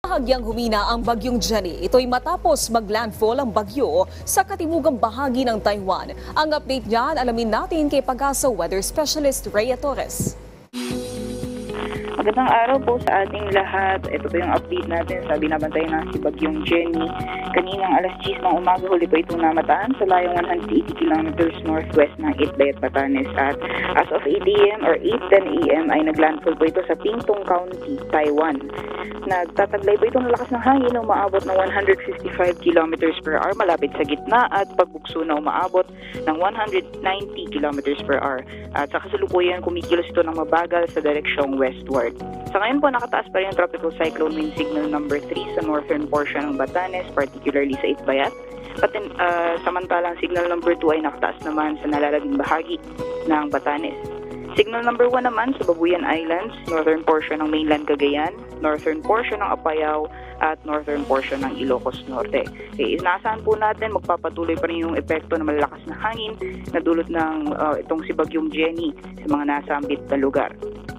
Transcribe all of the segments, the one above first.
Bahagyang humina ang bagyong Jenny. Ito'y matapos maglandfall ang bagyo sa katimugang bahagi ng Taiwan. Ang update niyan, alamin natin kay Pag-asa Weather Specialist Rhea Torres. Magandang araw po sa ating lahat. Ito po yung update natin sa binabantayan na si Bagyong Jenny. Kaninang alas 10 ng umaga, huli po itong namataan sa layong 180 kilometers northwest ng Itbayat, Batanes. At as of 8 a.m. or 8:10 a.m. ay naglandfall po ito sa Pingtung County, Taiwan. Nagtataglay po itong lakas ng hangin na umaabot ng 155 kilometers per hour malapit sa gitna at pagbugso na umaabot ng 190 kilometers per hour. At sa kasalukuyan, kumikilos ito ng mabagal sa direksyong westward. Sa ngayon po, nakataas pa rin yung tropical cyclone wind signal number 3 sa northern portion ng Batanes, particularly sa Itbayat. Samantalang signal number 2 ay nakataas naman sa nalalaging bahagi ng Batanes. Signal number 1 naman sa Babuyan Islands, northern portion ng mainland Cagayan, northern portion ng Apayao, at northern portion ng Ilocos Norte. Inaasahan po natin magpapatuloy pa rin yung epekto ng malalakas na hangin na dulot ng itong si Bagyong Jenny sa mga nasambit na lugar.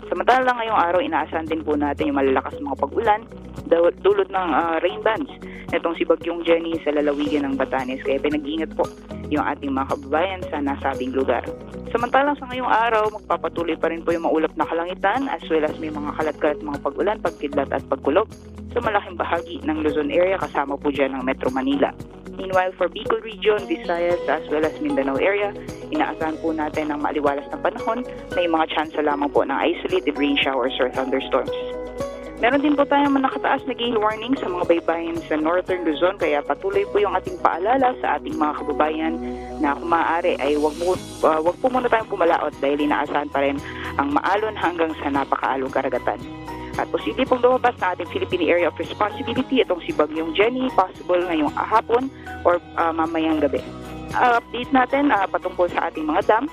Samantala ngayong araw, inaasahan din po natin yung malalakas na mga pag-ulan dulot ng rain bands nitong si Bagyong Jenny sa lalawigan ng Batanes. Kaya pinag-iingat po yung ating mga kababayan sa nasabing lugar. Samantalang sa ngayong araw, magpapatuloy pa rin po yung maulap na kalangitan as well as may mga kalat-kalat mga pag-ulan, pagkidlat at pagkulog sa malaking bahagi ng Luzon area kasama po dyan ng Metro Manila. Meanwhile, for Bicol Region, Visayas as well as Mindanao area, inaasahan po natin ng maaliwalas na panahon, may mga tsansa lamang po ng isolated rain showers or thunderstorms. Meron din po tayong nakataas na gale warning sa mga baybayin sa Northern Luzon, kaya patuloy po yung ating paalala sa ating mga kababayan na kung maaari ay wag po muna tayong pumalaot dahil inaasahan pa rin ang maalon hanggang sa napakaalong karagatan. At posible pong lumabas na ating Philippine Area of Responsibility itong si Bagyong Jenny, possible ngayong hapon or mamayang gabi. Update natin patungkol sa ating mga dams.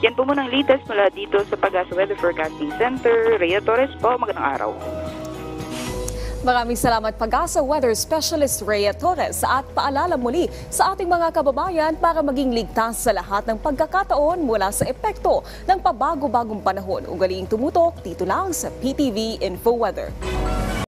Yan po muna ang latest mula dito sa Pag-asa Weather Forecasting Center. Rhea Torres po, magandang araw. Maraming salamat Pag-asa Weather Specialist Rhea Torres at paalala muli sa ating mga kababayan para maging ligtas sa lahat ng pagkakataon mula sa epekto ng pabago-bagong panahon. Ugaliing tumutok dito lang sa PTV Info Weather.